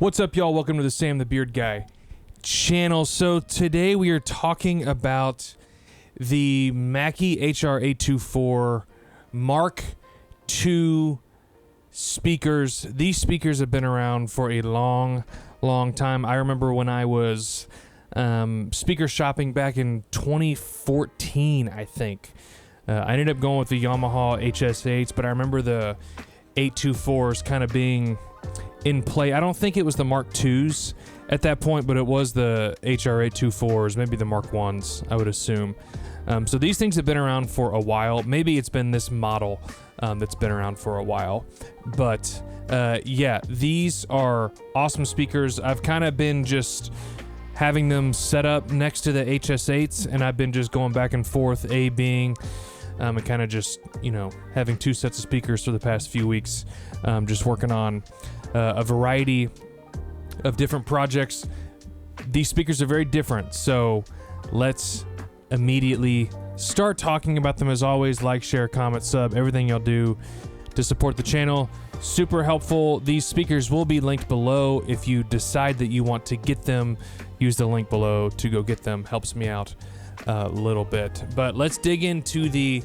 What's up, y'all? Welcome to the Sam the Beard Guy channel. So today we are talking about the Mackie HR824 Mark II speakers. These speakers have been around for a long time. I remember when I was speaker shopping back in 2014, I think. I ended up going with the Yamaha HS8s, but I remember the 824s kind of being in play. I don't think it was the Mark II's at that point, but it was the HR824s, maybe the Mark I's, I would assume. So these things have been around for a while. Maybe it's been this model that's been around for a while. But yeah, these are awesome speakers. I've kind of been just having them set up next to the HS8s, and I've been just going back and forth, A-Bing, and kind of just, you know, having two sets of speakers for the past few weeks, just working on a variety of different projects. These speakers are very different, so let's immediately start talking about them. As always, like, share, comment, sub, everything y'all do to support the channel. Super helpful. These speakers will be linked below. If you decide that you want to get them, use the link below to go get them. Helps me out a little bit. But let's dig into the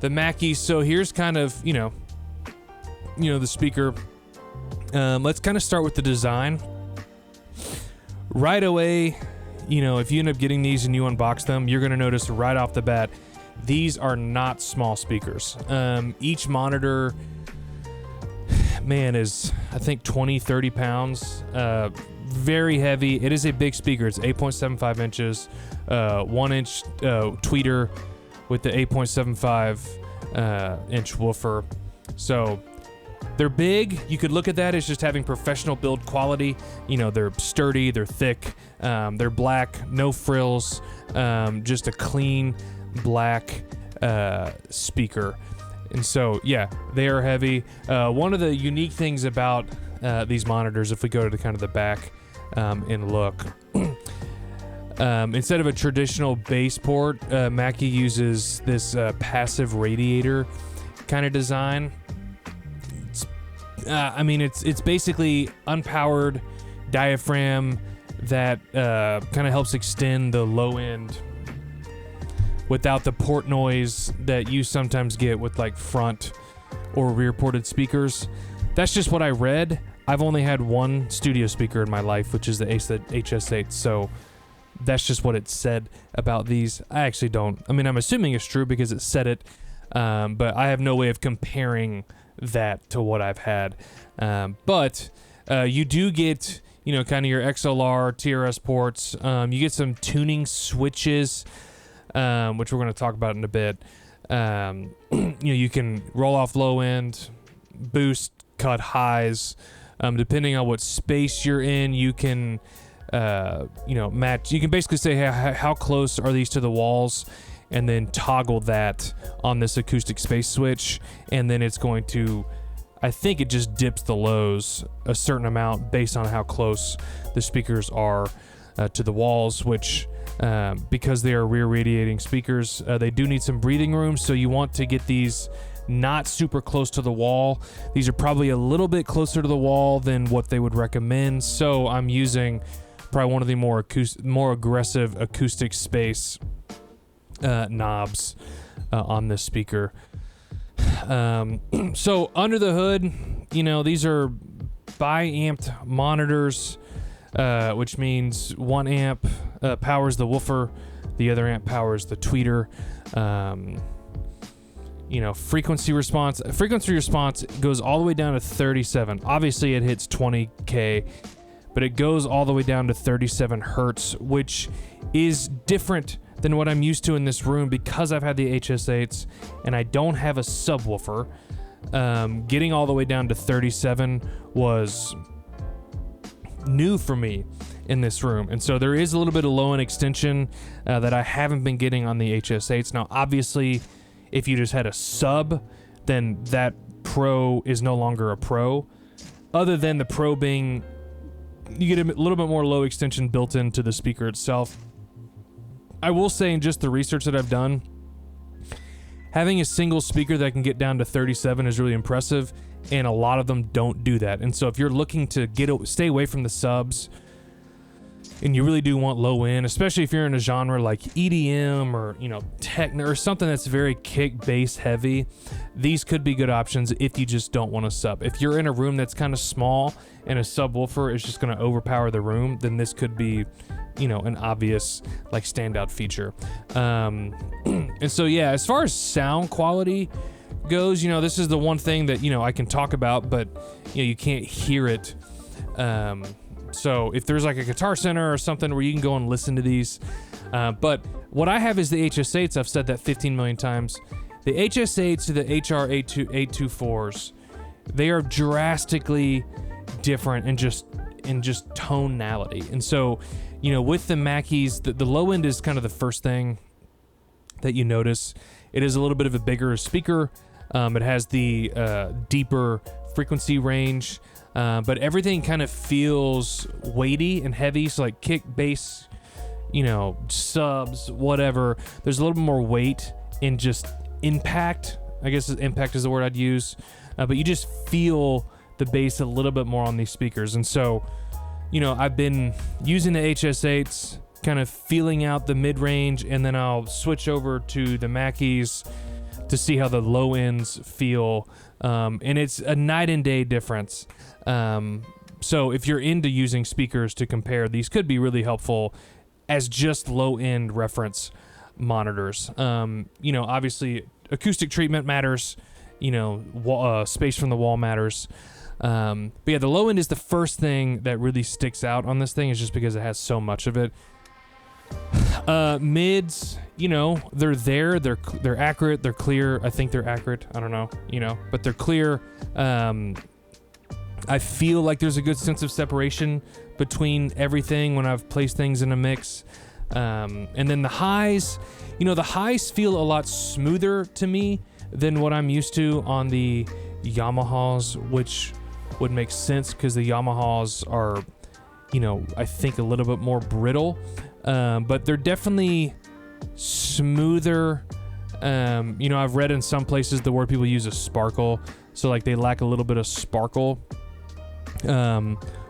Mackie. So here's kind of, you know, the speaker. Let's kind of start with the design. Right away, you know, if you end up getting these and you unbox them, you're going to notice right off the bat, these are not small speakers. Each monitor, man, is, I think, 20-30 pounds. Very heavy. It is a big speaker. It's 8.75 inches, 1-inch tweeter with the 8.75 inch woofer. So they're big. You could look at that as just having professional build quality. You know, they're sturdy, they're thick, they're black, no frills, just a clean black speaker. And so, yeah, they are heavy. One of the unique things about these monitors, if we go to kind of the back and look, instead of a traditional base port, Mackie uses this passive radiator kind of design. I mean, it's basically unpowered diaphragm that kind of helps extend the low end without the port noise that you sometimes get with like front or rear ported speakers. That's just what I read. I've only had one studio speaker in my life, which is the HS8, so that's just what it said about these. I actually don't. I mean, I'm assuming it's true because it said it, but I have no way of comparing that to what I've had. But you do get, you know, kind of your XLR, TRS ports. You get some tuning switches, which we're going to talk about in a bit. You know, you can roll off low end, boost, cut highs. Depending on what space you're in, you can, you know, match. You can basically say, hey, how close are these to the walls? And then toggle that on this acoustic space switch, and then it's going to, I think it just dips the lows a certain amount based on how close the speakers are to the walls, which, because they are rear radiating speakers, they do need some breathing room, so you want to get these not super close to the wall. These are probably a little bit closer to the wall than what they would recommend, so I'm using probably one of the more aggressive acoustic space knobs on this speaker. So under the hood, you know, these are bi-amped monitors, which means one amp powers the woofer, the other amp powers the tweeter. You know, frequency response goes all the way down to 37. Obviously it hits 20K, but it goes all the way down to 37 hertz, which is different than what I'm used to in this room because I've had the HS8s and I don't have a subwoofer. Getting all the way down to 37 was new for me in this room. And so there is a little bit of low end extension that I haven't been getting on the HS8s. Now, obviously, if you just had a sub, then that Pro is no longer a Pro. Other than the Pro being, you get a little bit more low extension built into the speaker itself. I will say, in just the research that I've done, having a single speaker that can get down to 37 is really impressive, and a lot of them don't do that. And so if you're looking to stay away from the subs, and you really do want low end, especially if you're in a genre like EDM or, techno or something that's very kick bass heavy, these could be good options if you just don't want a sub. If you're in a room that's kind of small and a subwoofer is just going to overpower the room, then this could be, an obvious like standout feature. And so, yeah, as far as sound quality goes, this is the one thing that, I can talk about, but, you can't hear it. So if there's like a Guitar Center or something where you can go and listen to these. But what I have is the HS8s. I've said that 15 million times. The HS8s to the HR824s, they are drastically different in just tonality. And so, with the Mackies, the low end is kind of the first thing that you notice. It is a little bit of a bigger speaker. It has the deeper frequency range. But everything kind of feels weighty and heavy. So like kick, bass, subs, whatever. There's a little bit more weight in just impact. I guess impact is the word I'd use. But you just feel the bass a little bit more on these speakers. And so, I've been using the HS8s, kind of feeling out the mid-range, and then I'll switch over to the Mackies to see how the low ends feel. And it's a night and day difference. So if you're into using speakers to compare, these could be really helpful as just low-end reference monitors. Obviously acoustic treatment matters, space from the wall matters. But yeah, the low end is the first thing that really sticks out on this thing, is just because it has so much of it. Mids, they're there, they're accurate, they're clear. I think they're accurate. I don't know, but they're clear. I feel like there's a good sense of separation between everything when I've placed things in a mix. And then the highs, the highs feel a lot smoother to me than what I'm used to on the Yamahas, which would make sense because the Yamahas are, I think a little bit more brittle. But they're definitely smoother. I've read in some places the word people use is sparkle. So like they lack a little bit of sparkle.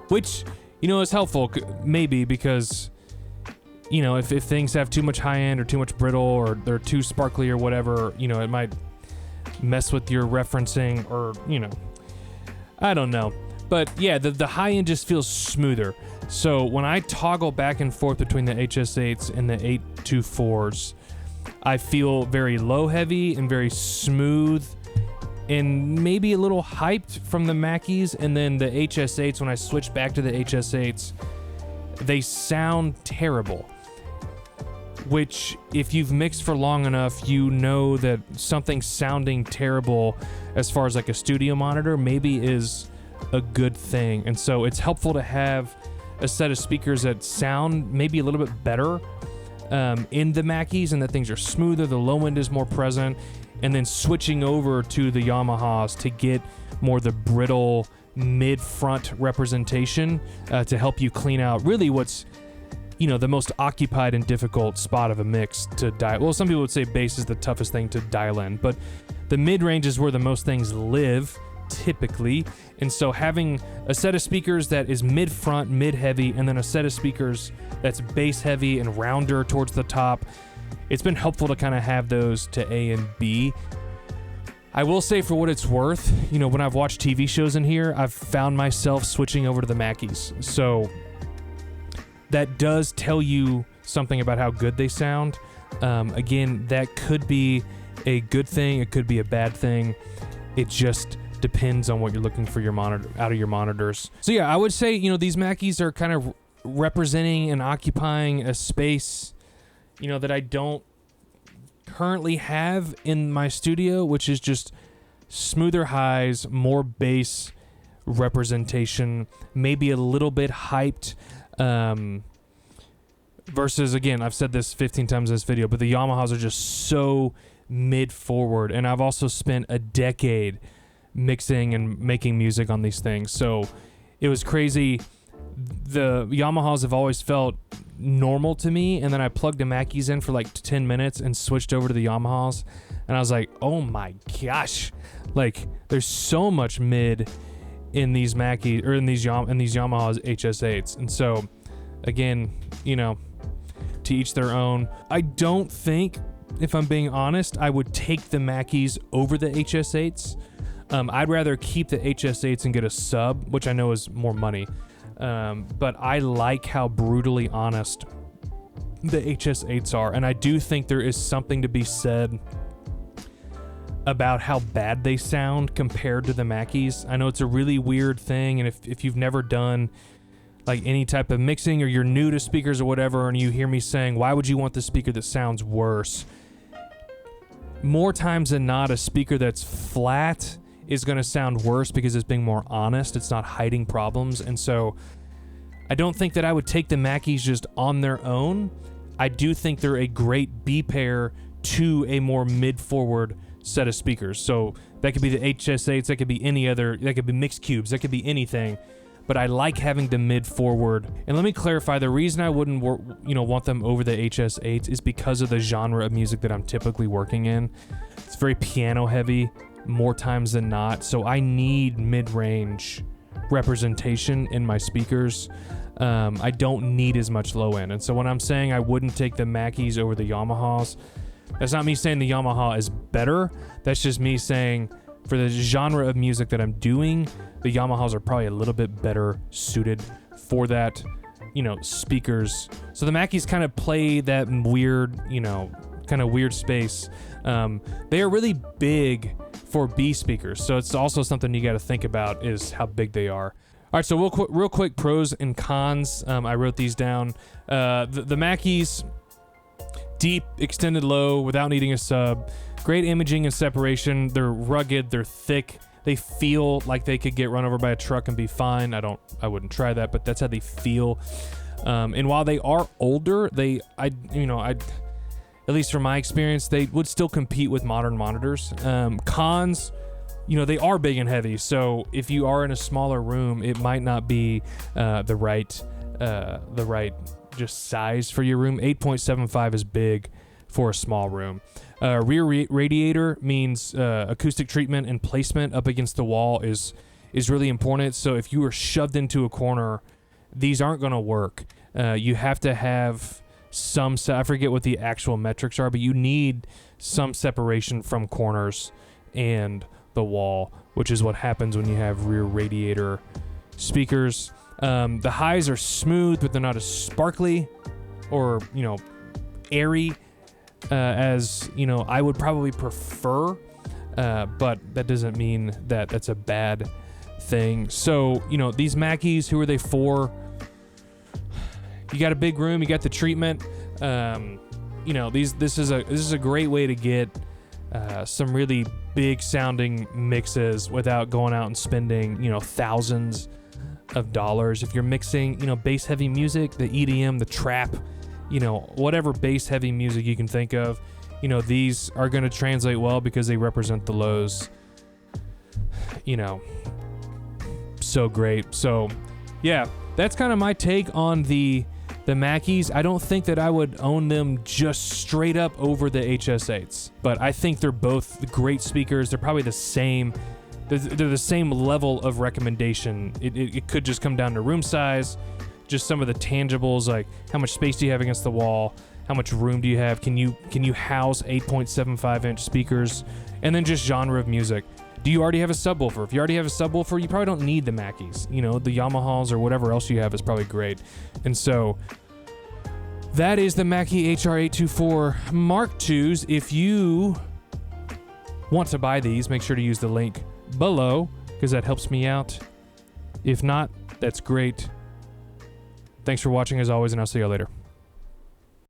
Which, is helpful maybe because, if things have too much high end or too much brittle or they're too sparkly or whatever, it might mess with your referencing or, I don't know. But yeah, the high end just feels smoother. So when I toggle back and forth between the HS8s and the 824s, I feel very low heavy and very smooth and maybe a little hyped from the Mackies. And then the HS8s, when I switch back to the HS8s, they sound terrible. Which, if you've mixed for long enough, that something sounding terrible as far as like a studio monitor maybe is a good thing. And so it's helpful to have a set of speakers that sound maybe a little bit better in the Mackies, and that things are smoother, the low end is more present, and then switching over to the Yamahas to get more the brittle mid-front representation to help you clean out really what's the most occupied and difficult spot of a mix to dial. Well, some people would say bass is the toughest thing to dial in, but the mid-range is where the most things live typically. And so having a set of speakers that is mid-front, mid-heavy, and then a set of speakers that's bass-heavy and rounder towards the top, it's been helpful to kind of have those to A and B. I will say, for what it's worth, when I've watched TV shows in here, I've found myself switching over to the Mackies. So that does tell you something about how good they sound. Again, that could be a good thing. It could be a bad thing. It just depends on what you're looking for out of your monitors. So yeah, I would say, these Mackies are kind of representing and occupying a space, that I don't currently have in my studio, which is just smoother highs, more bass representation, maybe a little bit hyped. Versus, again, I've said this 15 times in this video, but the Yamahas are just so mid-forward. And I've also spent a decade mixing and making music on these things. So it was crazy. The Yamahas have always felt normal to me, and then I plugged the Mackies in for like 10 minutes and switched over to the Yamahas, and I was like, oh my gosh, like there's so much mid in these Mackie or in these Yamaha's HS8s. And so again, you know, to each their own. I don't think, if I'm being honest, I would take the Mackies over the HS8s. I'd rather keep the HS8s and get a sub, which I know is more money. But I like how brutally honest the HS8s are. And I do think there is something to be said about how bad they sound compared to the Mackies. I know it's a really weird thing, and if you've never done like any type of mixing, or you're new to speakers or whatever, and you hear me saying, why would you want the speaker that sounds worse? More times than not, a speaker that's flat is going to sound worse because it's being more honest. It's not hiding problems. And so I don't think that I would take the Mackies just on their own. I do think they're a great B pair to a more mid-forward set of speakers. So that could be the HS8s, that could be any other, that could be mk2's, that could be anything. But I like having the mid-forward. And let me clarify, the reason I wouldn't want them over the HS8s is because of the genre of music that I'm typically working in. It's very piano heavy, more times than not. So I need mid-range representation in my speakers. I don't need as much low end. And so when I'm saying I wouldn't take the Mackies over the Yamahas, that's not me saying the Yamaha is better. That's just me saying for the genre of music that I'm doing, the Yamahas are probably a little bit better suited for that, speakers. So the Mackies kind of play that weird, kind of weird space. They are really big for B speakers, so it's also something you got to think about is how big they are. All right, so real quick pros and cons. I wrote these down. The Mackies, deep, extended low without needing a sub. Great imaging and separation. They're rugged, they're thick. They feel like they could get run over by a truck and be fine. I wouldn't try that, but that's how they feel. And while they are older, at least from my experience, they would still compete with modern monitors. Cons, they are big and heavy. So if you are in a smaller room, it might not be the right just size for your room. 8.75 is big for a small room. Rear radiator means acoustic treatment and placement up against the wall is really important. So if you were shoved into a corner, these aren't going to work. You have to have some, I forget what the actual metrics are, but you need some separation from corners and the wall, which is what happens when you have rear radiator speakers. The highs are smooth, but they're not as sparkly or, airy as, I would probably prefer. But that doesn't mean that that's a bad thing. So, these Mackies, who are they for? You got a big room, you got the treatment. This is a great way to get some really big sounding mixes without going out and spending, thousands of dollars. If you're mixing, bass heavy music, the EDM, the trap, whatever bass heavy music you can think of, these are going to translate well because they represent the lows, so great. So yeah, that's kind of my take on the Mackies. I don't think that I would own them just straight up over the HS8s, but I think they're both great speakers. They're probably the same. They're the same level of recommendation. It could just come down to room size, just some of the tangibles, like how much space do you have against the wall, how much room do you have, can you house 8.75 inch speakers, and then just genre of music. Do you already have a subwoofer? If you already have a subwoofer, you probably don't need the Mackies. The Yamahas or whatever else you have is probably great. And so that is the Mackie HR824 Mark II's. If you want to buy these, make sure to use the link below because that helps me out. If not, that's great. Thanks for watching as always, and I'll see you later.